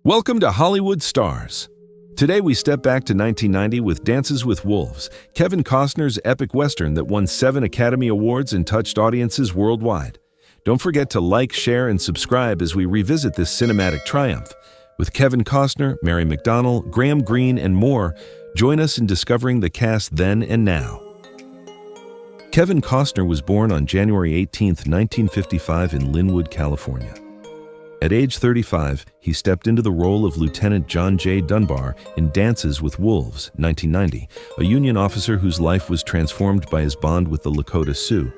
Welcome to Hollywood Stars. Today we step back to 1990 with Dances with Wolves, Kevin Costner's epic western that won 7 Academy Awards and touched audiences worldwide. Don't forget to like, share, and subscribe as we revisit this cinematic triumph. With Kevin Costner, Mary McDonnell, Graham Greene, and more, join us in discovering the cast then and now. Kevin Costner was born on January 18, 1955 in Linwood, California. At age 35, he stepped into the role of Lieutenant John J. Dunbar in Dances with Wolves, 1990, a Union officer whose life was transformed by his bond with the Lakota Sioux.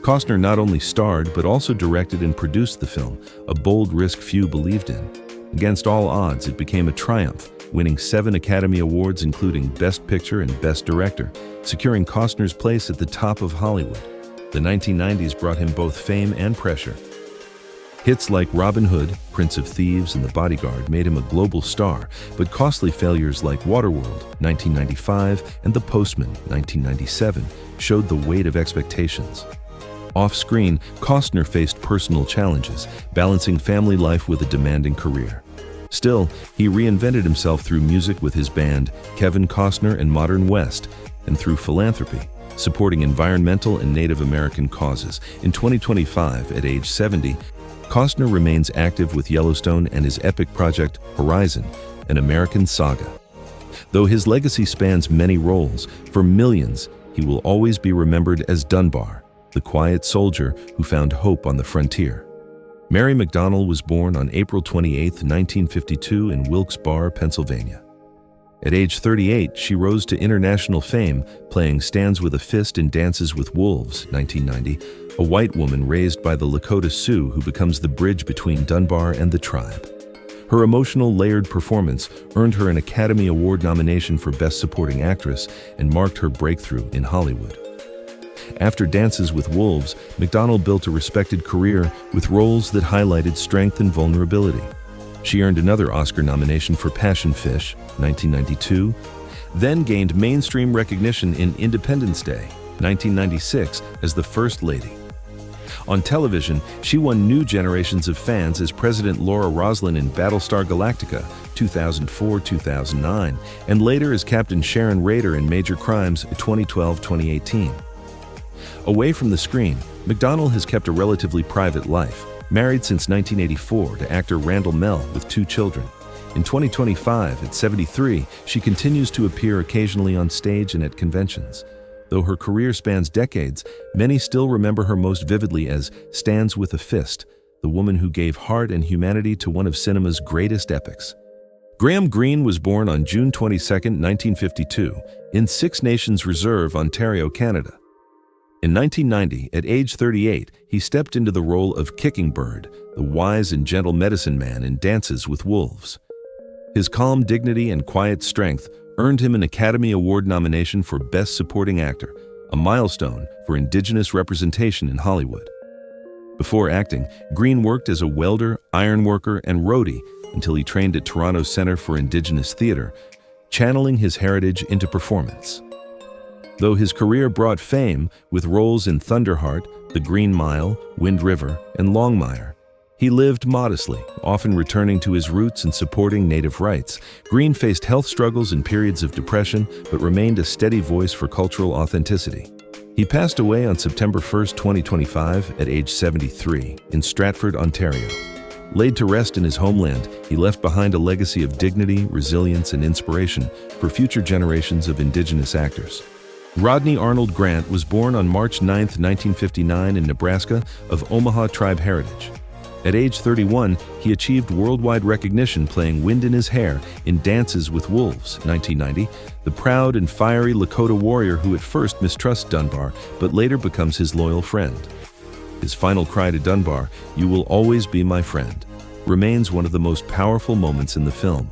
Costner not only starred but also directed and produced the film, a bold risk few believed in. Against all odds, it became a triumph, winning 7 Academy Awards including Best Picture and Best Director, securing Costner's place at the top of Hollywood. The 1990s brought him both fame and pressure. Hits like Robin Hood, Prince of Thieves, and The Bodyguard made him a global star, but costly failures like Waterworld, 1995, and The Postman, 1997, showed the weight of expectations. Off-screen, Costner faced personal challenges, balancing family life with a demanding career. Still, he reinvented himself through music with his band, Kevin Costner and Modern West, and through philanthropy, supporting environmental and Native American causes. In 2025, at age 70, Costner remains active with Yellowstone and his epic project, Horizon, an American saga. Though his legacy spans many roles, for millions, he will always be remembered as Dunbar, the quiet soldier who found hope on the frontier. Mary McDonnell was born on April 28, 1952 in Wilkes-Barre, Pennsylvania. At age 38, she rose to international fame, playing Stands with a Fist in Dances with Wolves, 1990, a white woman raised by the Lakota Sioux who becomes the bridge between Dunbar and the tribe. Her emotional, layered performance earned her an Academy Award nomination for Best Supporting Actress and marked her breakthrough in Hollywood. After Dances with Wolves, McDonnell built a respected career with roles that highlighted strength and vulnerability. She earned another Oscar nomination for Passion Fish, 1992, then gained mainstream recognition in Independence Day, 1996, as the First Lady. On television, she won new generations of fans as President Laura Roslin in Battlestar Galactica, 2004-2009, and later as Captain Sharon Rader in Major Crimes, 2012-2018. Away from the screen, McDonnell has kept a relatively private life, married since 1984 to actor Randall Mell with 2 children. In 2025, at 73, she continues to appear occasionally on stage and at conventions. Though her career spans decades, many still remember her most vividly as Stands with a Fist, the woman who gave heart and humanity to one of cinema's greatest epics. Graham Greene was born on June 22, 1952, in Six Nations Reserve, Ontario, Canada. In 1990, at age 38, he stepped into the role of Kicking Bird, the wise and gentle medicine man in Dances with Wolves. His calm dignity and quiet strength earned him an Academy Award nomination for Best Supporting Actor, a milestone for Indigenous representation in Hollywood. Before acting, Greene worked as a welder, ironworker, and roadie until he trained at Toronto Centre for Indigenous Theatre, channeling his heritage into performance. Though his career brought fame with roles in Thunderheart, The Green Mile, Wind River, and Longmire, he lived modestly, often returning to his roots and supporting Native rights. Greene faced health struggles and periods of depression, but remained a steady voice for cultural authenticity. He passed away on September 1, 2025, at age 73, in Stratford, Ontario. Laid to rest in his homeland, he left behind a legacy of dignity, resilience, and inspiration for future generations of Indigenous actors. Rodney Arnold Grant was born on March 9, 1959 in Nebraska of Omaha tribe heritage. At age 31, he achieved worldwide recognition playing Wind in His Hair in Dances with Wolves, 1990, the proud and fiery Lakota warrior who at first mistrusts Dunbar but later becomes his loyal friend. His final cry to Dunbar, "You will always be my friend," remains one of the most powerful moments in the film.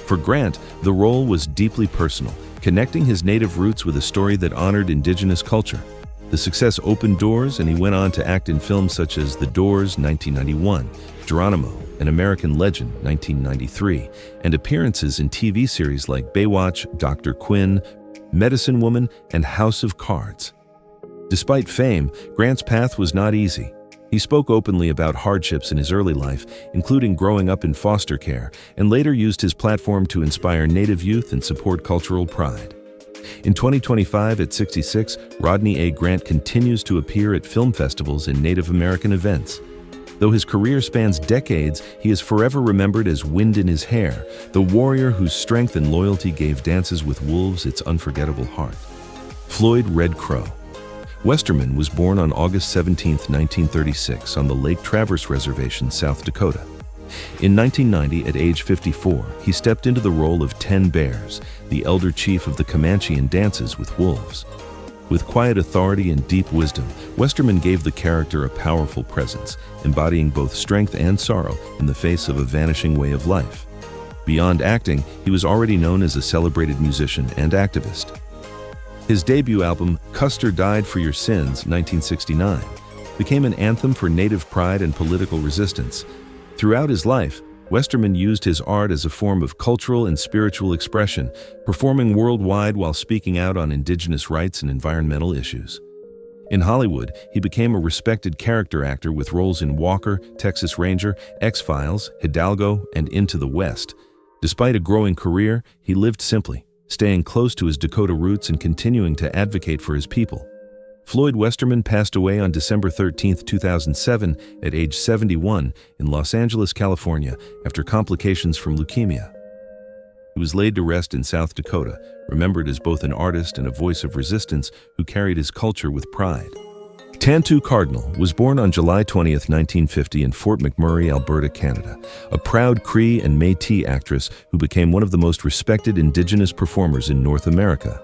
For Grant, the role was deeply personal, connecting his native roots with a story that honored Indigenous culture. The success opened doors, and he went on to act in films such as The Doors, 1991, Geronimo, An American Legend, 1993, and appearances in TV series like Baywatch, Dr. Quinn, Medicine Woman, and House of Cards. Despite fame, Grant's path was not easy. He spoke openly about hardships in his early life, including growing up in foster care, and later used his platform to inspire Native youth and support cultural pride. In 2025, at 66, Rodney A. Grant continues to appear at film festivals and Native American events. Though his career spans decades, he is forever remembered as Wind in His Hair, the warrior whose strength and loyalty gave Dances with Wolves its unforgettable heart. Floyd Red Crow. Westerman was born on August 17, 1936, on the Lake Traverse Reservation, South Dakota. In 1990, at age 54, he stepped into the role of Ten Bears, the elder chief of the Comanche in Dances with Wolves. With quiet authority and deep wisdom, Westerman gave the character a powerful presence, embodying both strength and sorrow in the face of a vanishing way of life. Beyond acting, he was already known as a celebrated musician and activist. His debut album, Custer Died for Your Sins, 1969, became an anthem for Native pride and political resistance. Throughout his life, Westerman used his art as a form of cultural and spiritual expression, performing worldwide while speaking out on indigenous rights and environmental issues. In Hollywood, he became a respected character actor with roles in Walker, Texas Ranger, X-Files, Hidalgo, and Into the West. Despite a growing career, he lived simply, staying close to his Dakota roots and continuing to advocate for his people. Floyd Westerman passed away on December 13, 2007, at age 71 in Los Angeles, California, after complications from leukemia. He was laid to rest in South Dakota, remembered as both an artist and a voice of resistance who carried his culture with pride. Tantoo Cardinal was born on July 20, 1950 in Fort McMurray, Alberta, Canada, a proud Cree and Métis actress who became one of the most respected Indigenous performers in North America.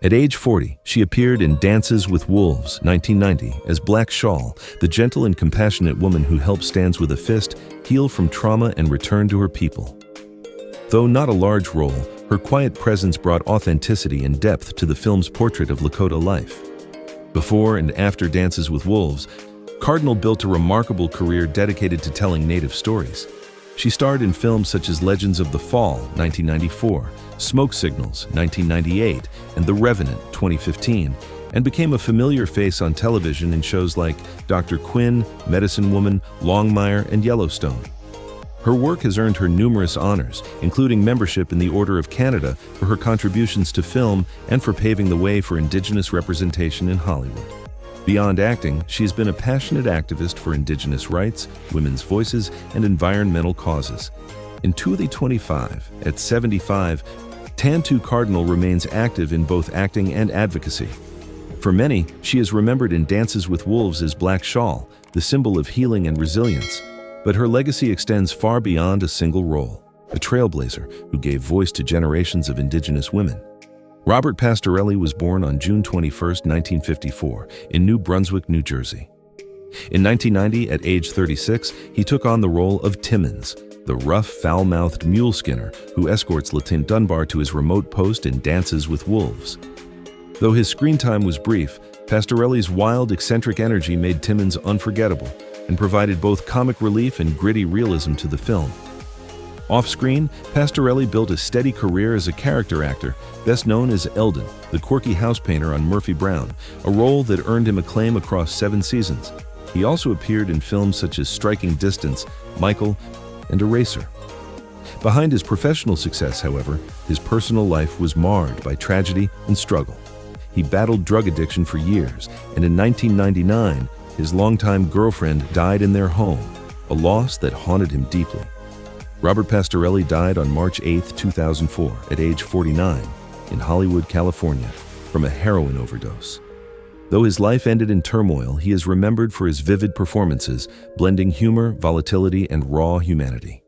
At age 40, she appeared in Dances with Wolves, 1990, as Black Shawl, the gentle and compassionate woman who helps Stands with a Fist heal from trauma and return to her people. Though not a large role, her quiet presence brought authenticity and depth to the film's portrait of Lakota life. Before and after Dances with Wolves, Cardinal built a remarkable career dedicated to telling Native stories. She starred in films such as Legends of the Fall, 1994, Smoke Signals, 1998, and The Revenant, 2015, and became a familiar face on television in shows like Dr. Quinn, Medicine Woman, Longmire, and Yellowstone. Her work has earned her numerous honors, including membership in the Order of Canada for her contributions to film and for paving the way for Indigenous representation in Hollywood. Beyond acting, she's been a passionate activist for Indigenous rights, women's voices, and environmental causes. In 2025, at 75, Tantoo Cardinal remains active in both acting and advocacy. For many, she is remembered in Dances with Wolves as Black Shawl, the symbol of healing and resilience. But her legacy extends far beyond a single role, a trailblazer who gave voice to generations of Indigenous women. Robert Pastorelli was born on June 21, 1954, in New Brunswick, New Jersey. In 1990, at age 36, he took on the role of Timmons, the rough, foul-mouthed mule skinner who escorts Lieutenant Dunbar to his remote post in Dances with Wolves. Though his screen time was brief, Pastorelli's wild, eccentric energy made Timmons unforgettable and provided both comic relief and gritty realism to the film. Off-screen, Pastorelli built a steady career as a character actor, best known as Eldon, the quirky house painter on Murphy Brown, a role that earned him acclaim across 7 seasons. He also appeared in films such as Striking Distance, Michael, and Eraser. Behind his professional success, however, his personal life was marred by tragedy and struggle. He battled drug addiction for years, and in 1999, his longtime girlfriend died in their home, a loss that haunted him deeply. Robert Pastorelli died on March 8, 2004, at age 49, in Hollywood, California, from a heroin overdose. Though his life ended in turmoil, he is remembered for his vivid performances, blending humor, volatility, and raw humanity.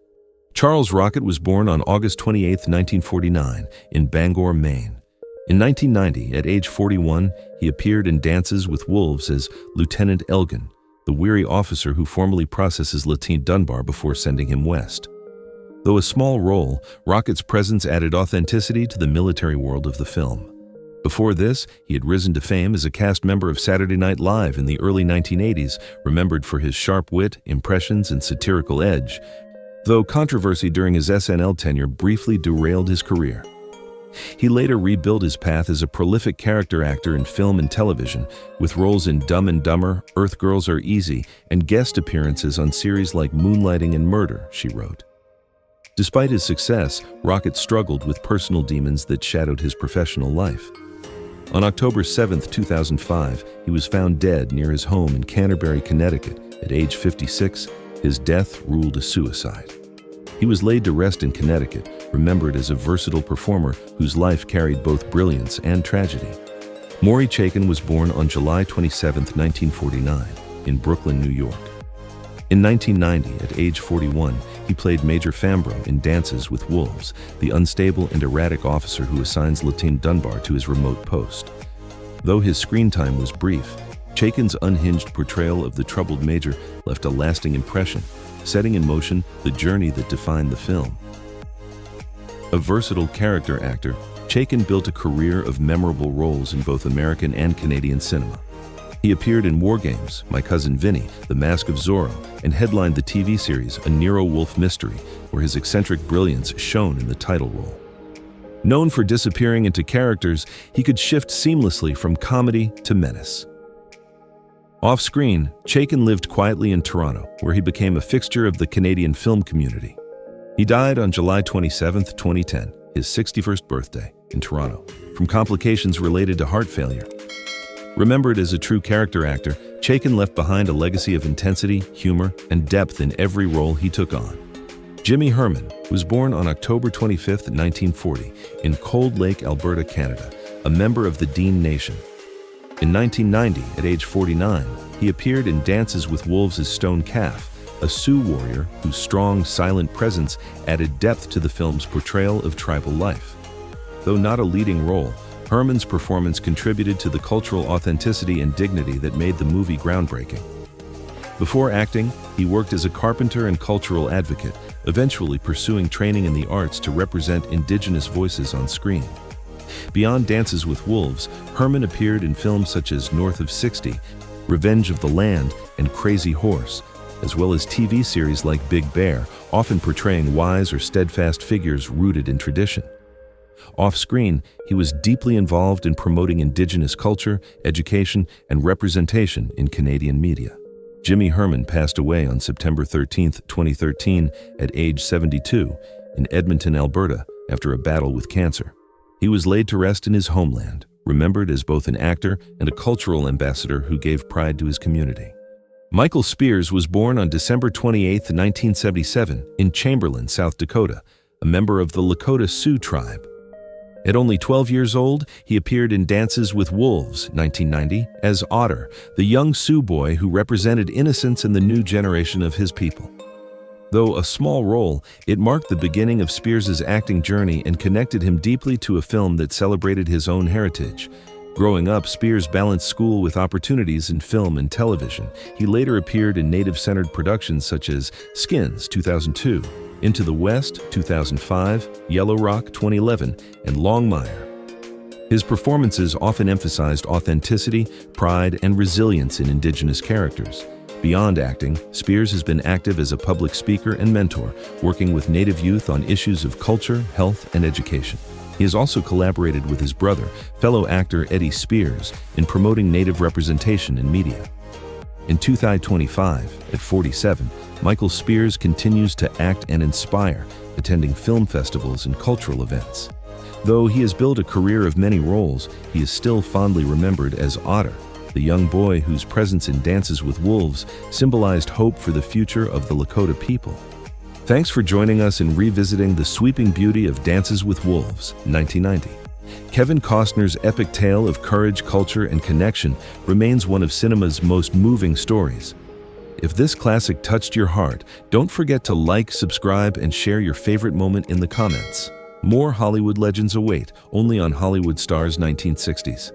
Charles Rocket was born on August 28, 1949, in Bangor, Maine. In 1990, at age 41, he appeared in Dances with Wolves as Lieutenant Elgin, the weary officer who formally processes Lieutenant Dunbar before sending him west. Though a small role, Rocket's presence added authenticity to the military world of the film. Before this, he had risen to fame as a cast member of Saturday Night Live in the early 1980s, remembered for his sharp wit, impressions, and satirical edge, though controversy during his SNL tenure briefly derailed his career. He later rebuilt his path as a prolific character actor in film and television, with roles in Dumb and Dumber, Earth Girls Are Easy, and guest appearances on series like Moonlighting and Murder, she wrote. Despite his success, Rocket struggled with personal demons that shadowed his professional life. On October 7, 2005, he was found dead near his home in Canterbury, Connecticut. At age 56, his death ruled a suicide. He was laid to rest in Connecticut, remembered as a versatile performer whose life carried both brilliance and tragedy. Maury Chaykin was born on July 27, 1949, in Brooklyn, New York. In 1990, at age 41, he played Major Fambro in Dances with Wolves, the unstable and erratic officer who assigns Latine Dunbar to his remote post. Though his screen time was brief, Chaykin's unhinged portrayal of the troubled Major left a lasting impression, setting in motion the journey that defined the film. A versatile character actor, Chaykin built a career of memorable roles in both American and Canadian cinema. He appeared in War Games, My Cousin Vinny, The Mask of Zorro, and headlined the TV series A Nero Wolfe Mystery, where his eccentric brilliance shone in the title role. Known for disappearing into characters, he could shift seamlessly from comedy to menace. Off-screen, Chaykin lived quietly in Toronto, where he became a fixture of the Canadian film community. He died on July 27, 2010, his 61st birthday, in Toronto, from complications related to heart failure. Remembered as a true character actor, Chaykin left behind a legacy of intensity, humor, and depth in every role he took on. Jimmy Herman was born on October 25, 1940, in Cold Lake, Alberta, Canada, a member of the Dean Nation. In 1990, at age 49, he appeared in Dances with Wolves as Stone Calf, a Sioux warrior whose strong, silent presence added depth to the film's portrayal of tribal life. Though not a leading role, Herman's performance contributed to the cultural authenticity and dignity that made the movie groundbreaking. Before acting, he worked as a carpenter and cultural advocate, eventually pursuing training in the arts to represent Indigenous voices on screen. Beyond Dances with Wolves, Herman appeared in films such as North of 60, Revenge of the Land, and Crazy Horse, as well as TV series like Big Bear, often portraying wise or steadfast figures rooted in tradition. Off-screen, he was deeply involved in promoting Indigenous culture, education, and representation in Canadian media. Jimmy Herman passed away on September 13, 2013, at age 72, in Edmonton, Alberta, after a battle with cancer. He was laid to rest in his homeland, remembered as both an actor and a cultural ambassador who gave pride to his community. Michael Spears was born on December 28, 1977, in Chamberlain, South Dakota, a member of the Lakota Sioux tribe. At only 12 years old, he appeared in Dances with Wolves, 1990, as Otter, the young Sioux boy who represented innocence in the new generation of his people. Though a small role, it marked the beginning of Spears' acting journey and connected him deeply to a film that celebrated his own heritage. Growing up, Spears balanced school with opportunities in film and television. He later appeared in native-centered productions such as Skins, 2002, Into the West, 2005, Yellow Rock, 2011, and Longmire. His performances often emphasized authenticity, pride, and resilience in Indigenous characters. Beyond acting, Spears has been active as a public speaker and mentor, working with Native youth on issues of culture, health, and education. He has also collaborated with his brother, fellow actor Eddie Spears, in promoting Native representation in media. In 2025, at 47, Michael Spears continues to act and inspire, attending film festivals and cultural events. Though he has built a career of many roles, he is still fondly remembered as Otter, the young boy whose presence in Dances with Wolves symbolized hope for the future of the Lakota people. Thanks for joining us in revisiting the sweeping beauty of Dances with Wolves, 1990. Kevin Costner's epic tale of courage, culture, and connection remains one of cinema's most moving stories. If this classic touched your heart, don't forget to like, subscribe, and share your favorite moment in the comments. More Hollywood legends await, only on Hollywood Stars 1960s.